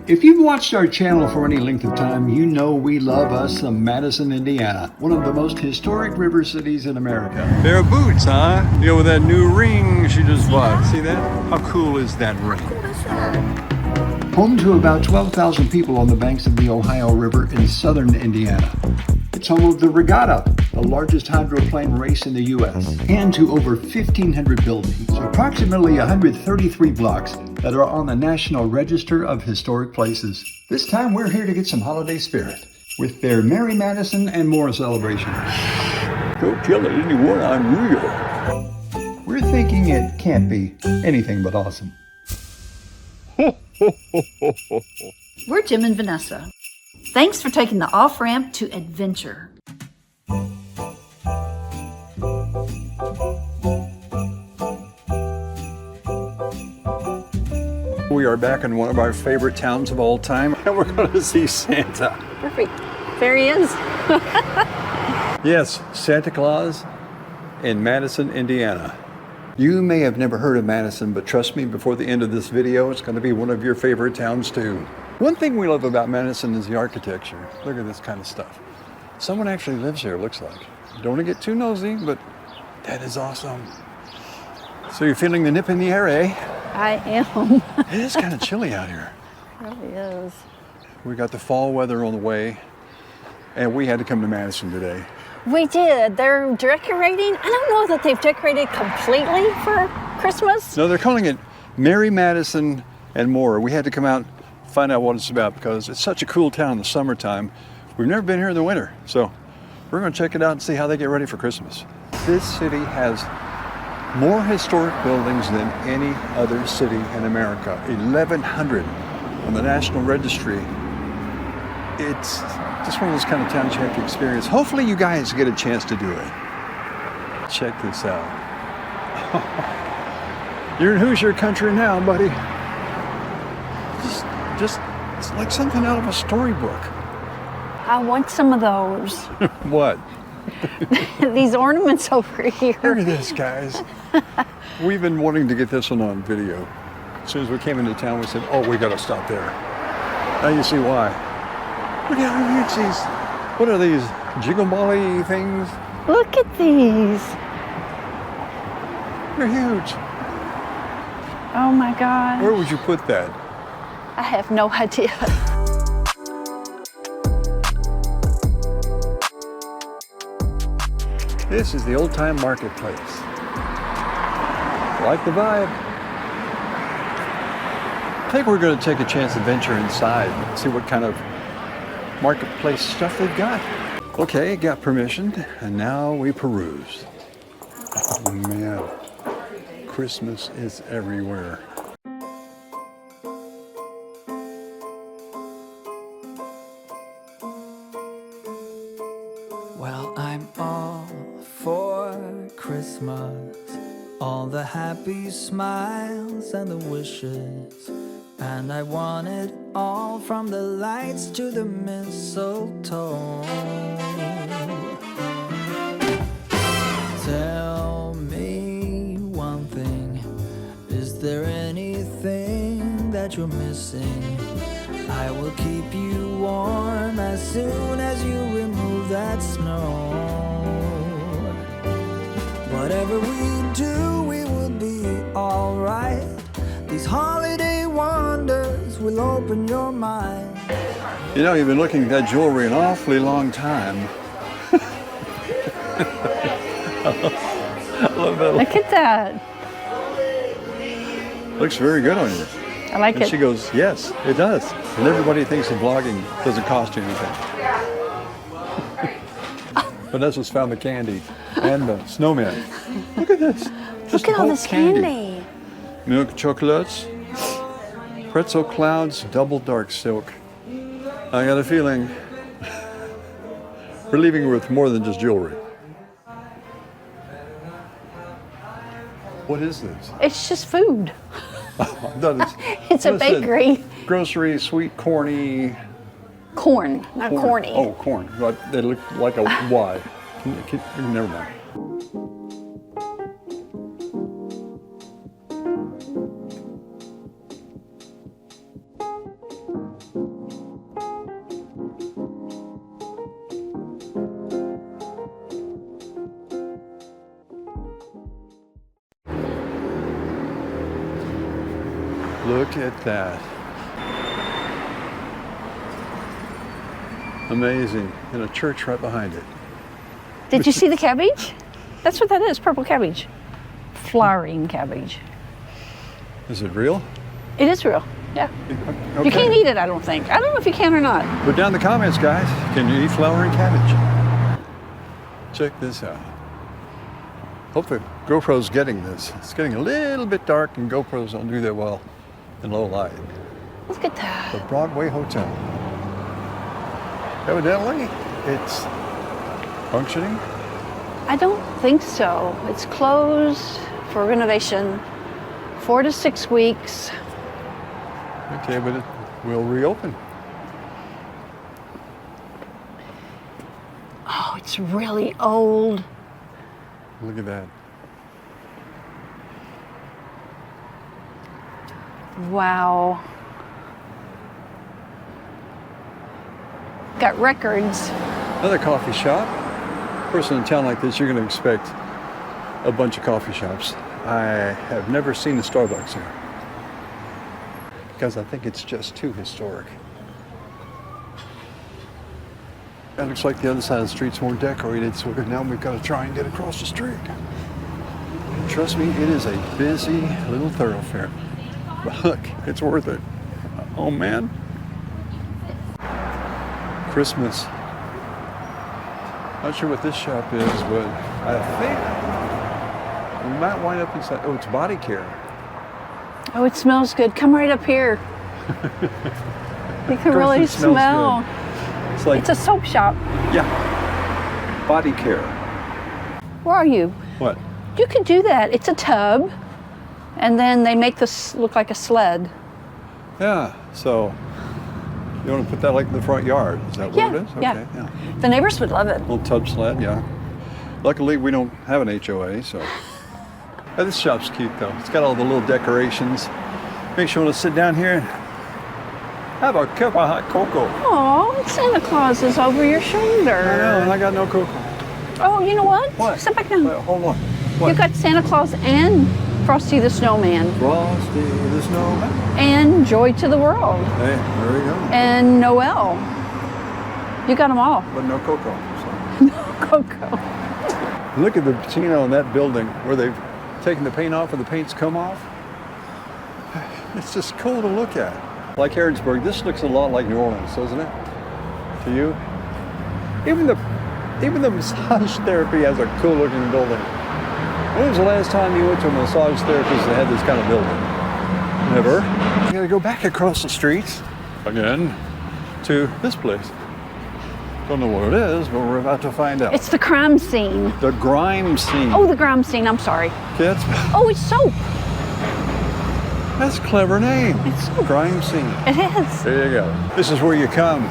If you've watched our channel for any length of time, you know we love us some Madison, Indiana, one of the most historic river cities in America. Pair of boots, huh? You know, with that new ring she just bought. See that? How cool is that ring? How cool is that? Home to about 12,000 people on the banks of the Ohio River in southern Indiana. It's home of the Regatta, the largest hydroplane race in the U.S., and to over 1,500 buildings, approximately 133 blocks that are on the National Register of Historic Places. This time we're here to get some holiday spirit with their Merry Madison and More celebration. Don't tell anyone I'm real. We're thinking it can't be anything but awesome. We're Jim and Vanessa. Thanks for taking the off-ramp to adventure. We are back in one of our favorite towns of all time, and we're going to see Santa. Perfect. There he is. Yes, Santa Claus in Madison, Indiana. You may have never heard of Madison, but trust me, before the end of this video, it's going to be one of your favorite towns too. One thing we love about Madison is the architecture. Look at this kind of stuff. Someone actually lives here, looks like. Don't want to get too nosy, but that is awesome. So you're feeling the nip in the air, eh? I am. It is kind of chilly out here. It really is. We got the fall weather on the way, and we had to come to Madison today. We did. They're decorating. I don't know that they've decorated completely for Christmas. No, they're calling it Merry Madison and More. We had to come out and find out what it's about because it's such a cool town in the summertime. We've never been here in the winter, so we're going to check it out and see how they get ready for Christmas. This city has more historic buildings than any other city in America. 1,100 on the National Registry. It's just one of those kind of towns you have to experience. Hopefully you guys get a chance to do it. Check this out. You're in Hoosier country now, buddy. Just, it's like something out of a storybook. I want some of those. What? These ornaments over here. Look at this, guys. We've been wanting to get this one on video. As soon as we came into town, we said, oh, we got to stop there. Now you see why. Look at how huge these, what are these, jiggle-molly things? Look at these. They're huge. Oh my God. Where would you put that? I have no idea. This is the old-time marketplace. Like the vibe. I think we're going to take a chance to venture inside and see what kind of marketplace stuff they've got. Okay, got permission, and now we peruse. Oh man, Christmas is everywhere. Well, I'm all for Christmas, all the happy smiles and the wishes, and I want it all from the lights to the mistletoe. Tell me one thing, is there anything that you're missing? I will keep you warm as soon as you remove that snow. Whatever we do, we will be alright. These holiday wonders will open your mind. You know, you've been looking at that jewelry an awfully long time. I love that. Look at that. Looks very good on you. I like And it. she goes, yes, it does. And everybody thinks that vlogging doesn't cost you anything. Vanessa's found the candy and the snowman. Look at this. Just Look at all bulk this candy. Milk chocolates, pretzel clouds, double dark silk. I got a feeling we're leaving with more than just jewelry. What is this? It's just food. I thought It's a what is it? bakery. Grocery, sweet, corny. Corn, not corny. Oh, corn. But they look like a Y. Never mind. Look at that. Amazing. And a church right behind it. Did you see the cabbage? That's what that is, purple cabbage. Flowering cabbage. Is it real? It is real, yeah. Okay. You can't eat it, I don't think. I don't know if you can or not. Put down in the comments, guys. Can you eat flowering cabbage? Check this out. Hope the GoPro's getting this. It's getting a little bit dark and GoPros don't do that well in low light. Look at that. The Broadway Hotel. Evidently, it's functioning. I don't think so. It's closed for renovation 4 to 6 weeks. Okay, but it will reopen. Oh, it's really old. Look at that. Wow. Got records. Another coffee shop. Of course, in a town like this, you're going to expect a bunch of coffee shops. I have never seen a Starbucks here because I think it's just too historic. It looks like the other side of the street's more decorated, so now we've got to try and get across the street. Trust me, it is a busy little thoroughfare. But look, it's worth it. Oh man. Christmas. Not sure what this shop is, but I think we might wind up inside. Oh, it's body care. Oh, it smells good. Come right up here. You can really It smells smell. good. It's like, It's a soap shop. yeah, body care. Where are you? What? You could do that. It's a tub, and then they make this look like a sled. Yeah, so you want to put that like in the front yard? Is that what Yeah, it is? yeah. Okay, yeah. The neighbors would love it. Little tub sled, yeah. Luckily, we don't have an HOA, so. Oh, this shop's cute, though. It's got all the little decorations. Makes you want to sit down here and have a cup of hot cocoa. Oh, Santa Claus is over your shoulder. I know, and I got no cocoa. Oh, you know what? What? Sit back down. Well, hold on. What? You got Santa Claus and Frosty the Snowman Frosty the Snowman. and Joy to the World Hey, there we go. and Noel. You got them all. But no cocoa. So. Coco. Look at the patina on that building where they've taken the paint off or the paint's come off. It's just cool to look at. Like Harrodsburg, this looks a lot like New Orleans, doesn't it? To you? Even the massage therapy has a cool looking building. When was the last time you went to a massage therapist that had this kind of building? Never. You gotta go back across the street again to this place. Don't know what it is, but we're about to find out. It's the crime scene. The grime scene. Oh, the crime scene. I'm sorry. Kids, Oh, it's soap. that's a clever name. It's soap. Grime scene. It is. There you go. This is where you come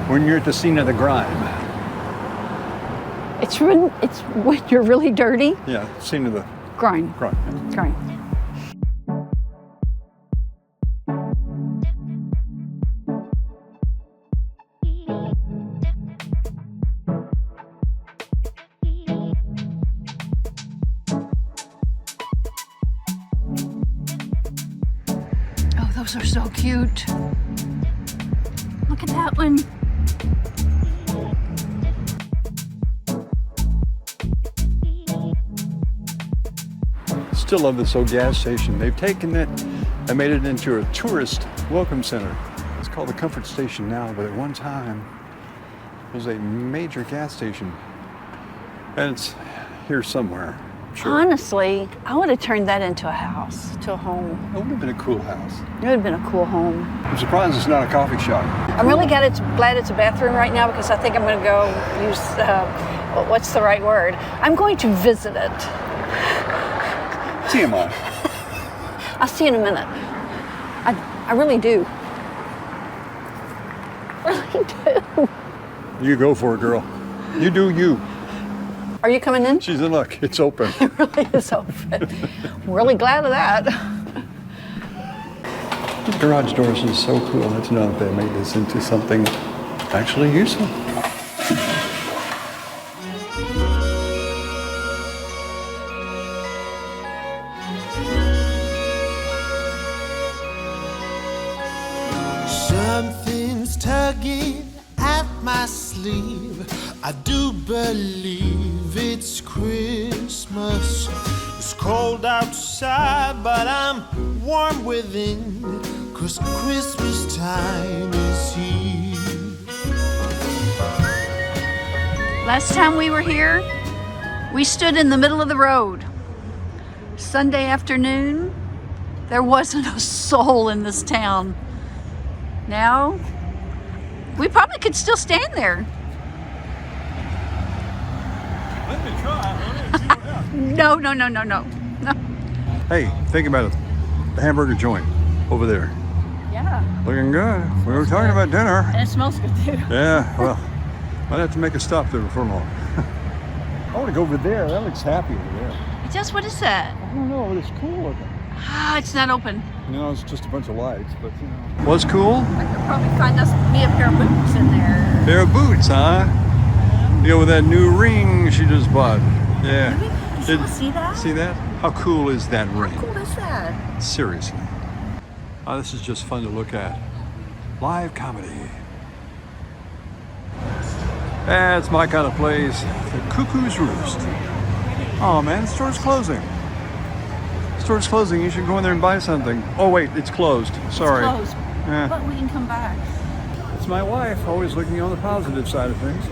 when you're at the scene of the grime. It's when you're really dirty. Yeah, scene of the Grime. grime. Grime. Oh, those are so cute. Look at that one. Still love this old gas station. They've taken it and made it into a tourist welcome center. It's called the Comfort Station now, but at one time it was a major gas station. And it's here somewhere, I'm sure. Honestly, I would have turned that into a house, to a home. It would have been a cool house. It would have been a cool home. I'm surprised it's not a coffee shop. I'm really glad it's a bathroom right now because I think I'm going to go use, what's the right word? I'm going to visit it. TMI. I'll see you in a minute. I really do. Really do. You go for it, girl. You do you. Are you coming in? She's in luck. It's open. It really is open. I'm really glad of that. The garage doors is so cool. Let's know that they made this into something actually useful. is tugging at my sleeve. I do believe it's Christmas. It's cold outside, but I'm warm within, 'cause Christmas time is here. Last time we were here, we stood in the middle of the road. Sunday afternoon, there wasn't a soul in this town. Now, we probably could still stand there. Let me try. No. Hey, think about it. The hamburger joint over there. Yeah, Looking good. We were talking about dinner. and it smells good too. Yeah, well, might have to make a stop there before long. I want to go over there. That looks happy over there. Just what is that? I don't know, but it's cool looking. Ah, it's not open. No, it's just a bunch of lights, but you know. Was cool? I could probably find me a pair of boots in there. Pair of boots, huh? You know, with that new ring she just bought. Yeah. Really? Did you see that? See that? How cool is that ring? How cool is that? Seriously. Oh, this is just fun to look at. Live comedy. That's my kind of place. The Cuckoo's Roost. Oh man, the store's closing. The store's closing. You should go in there and buy something. Oh wait, it's closed. Sorry. It's closed. Yeah. But we can come back. It's my wife, always looking on the positive side of things.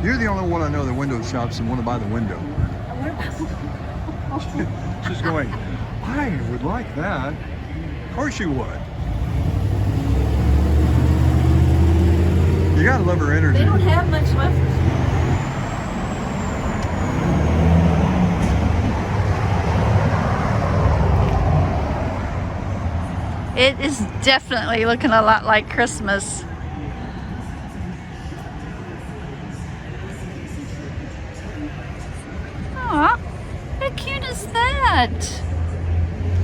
You're the only one I know that window shops and want to buy the window. She's going, I would like that. Of course you would. You gotta love her energy. They don't have much left. It is definitely looking a lot like Christmas. Aw, how cute is that?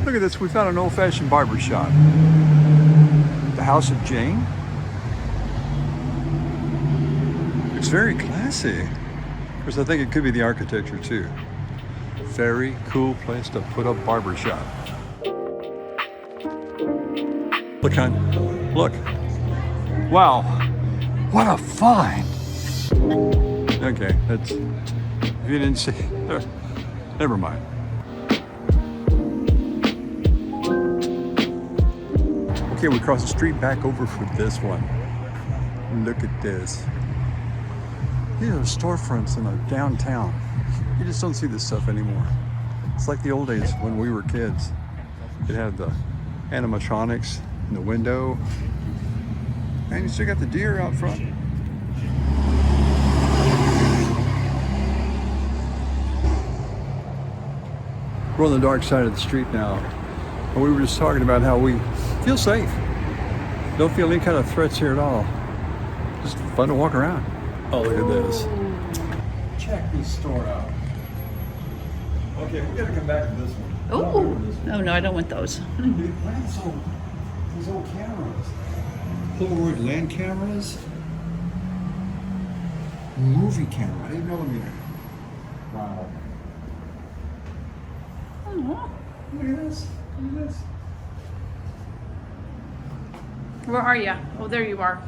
Look at this, we found an old-fashioned barber shop. The House of Jane. It's very classy. Of course, I think it could be the architecture too. Very cool place to put a barber shop. Look, hon, look. Wow, what a find. Okay, that's, if you didn't see, never mind. Okay, we cross the street back over for this one. Look at this. These are storefronts in a downtown. You just don't see this stuff anymore. It's like the old days when we were kids. It had the animatronics in the window. And you still got the deer out front. We're on the dark side of the street now. And we were just talking about how we feel safe. Don't feel any kind of threats here at all. Just fun to walk around. Oh, look at this. Check this store out. Okay, we gotta come back to this one. Oh, no, I don't want those. These old cameras. Polaroid land cameras. Movie camera, 8mm. Wow. Oh, Look at this. Look at this. where are you? Oh, there you are.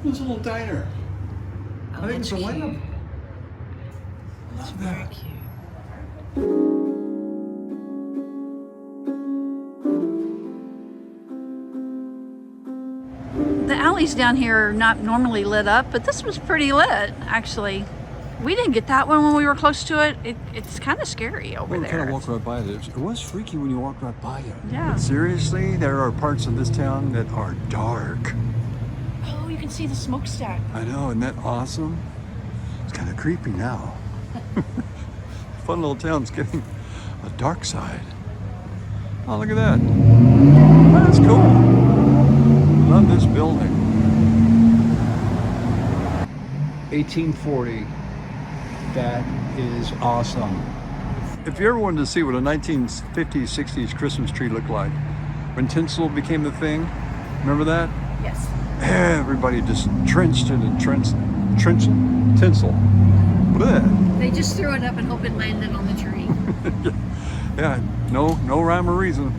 This little diner. Oh, I think it's a lamp. That's very cute. The alleys down here are not normally lit up, but this was pretty lit, actually. We didn't get that one when we were close to it. It's kind of scary over We there. kind of walked right by it. It was freaky when you walked right by it. Yeah. But seriously, there are parts of this town that are dark. Oh, you can see the smokestack. I know, isn't that awesome? It's kind of creepy now. Fun little town's getting a dark side. Oh, look at that. That's cool. Love this building. 1840. That is awesome. If you ever wanted to see what a 1950s, 60s Christmas tree looked like, when tinsel became the thing, remember that? Yes. Everybody just trenched it in tinsel. Blech. They just threw it up and hope it landed on the tree. Yeah, no rhyme or reason.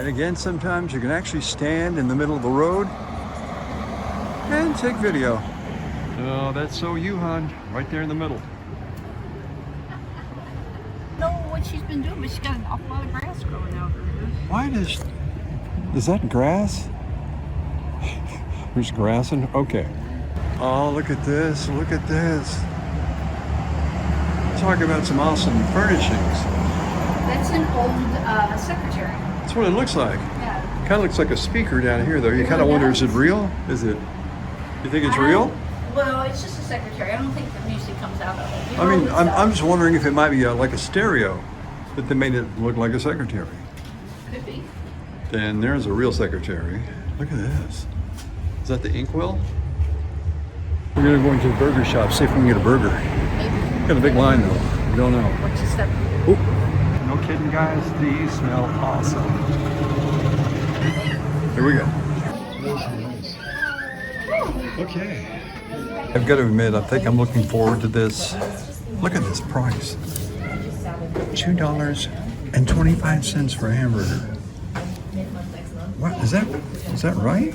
And again, sometimes you can actually stand in the middle of the road and take video. Oh, that's so you, hon. Right there in the middle. I don't know what she's been doing, but she's got an awful lot of grass growing out there. Why is that grass? There's grass in, okay. Oh, look at this, look at this. Talk about some awesome furnishings. That's an old secretary. That's what it looks like. Yeah. Kind of looks like a speaker down here, though. You kind of wonder, is it real? Is it? You think it's real? Well, it's just a secretary. I don't think the music comes out of it. You I mean, know, I'm just wondering if it might be like a stereo, but they made it look like a secretary. Could be. Then there's a real secretary. Look at this. Is that the inkwell? We're gonna go into the burger shop, see if we can get a burger. Maybe. Got a big line though. We don't know. What's your step? Oh, no kidding, guys. These smell awesome. Here we go. Okay. I've got to admit, I think I'm looking forward to this. Look at this price. $2.25 for a hamburger. What is that right?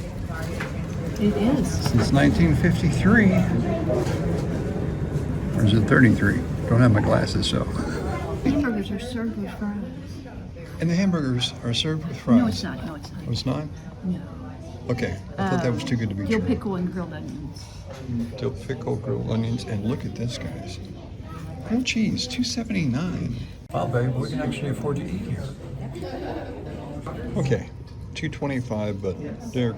It is. Since 1953. Or is it 33? Don't have my glasses, so. Hamburgers are served with fries. And the hamburgers are served with fries. No, it's not. No, it's not. Oh, it's not? No. Okay, I thought that was too good to be Dill true. pickle and grilled onions. Dill pickle, grilled onions, and look at this, guys. Grilled cheese, $2.79. Wow, babe, we can actually afford to eat here. Okay, $2.25, but they're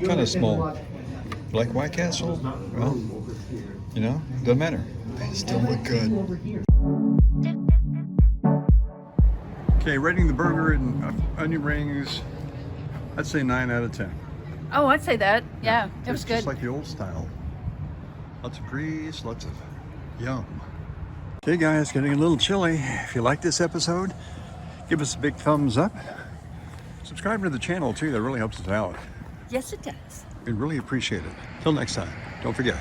kind of small. Like White Castle? Well, you know, doesn't matter. They still look good. Okay, rating the burger and onion rings, I'd say 9 out of 10. Oh, I'd say that. Yeah, it was It's good. just like the old style. Lots of grease, lots of yum. Okay guys, getting a little chilly. If you like this episode, give us a big thumbs up. Subscribe to the channel too, that really helps us out. Yes, it does. We'd really appreciate it. Till next time, don't forget,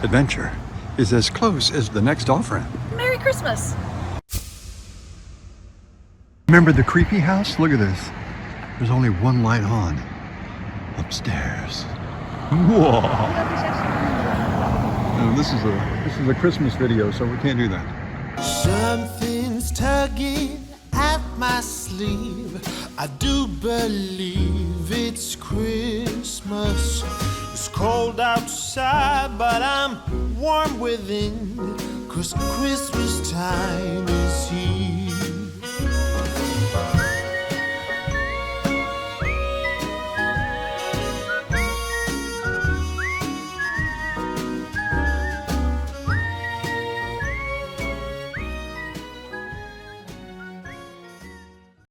adventure is as close as the next off-ramp. Merry Christmas. Remember the creepy house? Look at this. There's only one light on. Upstairs. Whoa. No, this is a Christmas video, so we can't do that. Something's tugging at my sleeve. I do believe it's Christmas. It's cold outside, but I'm warm within. 'Cause Christmas time is here.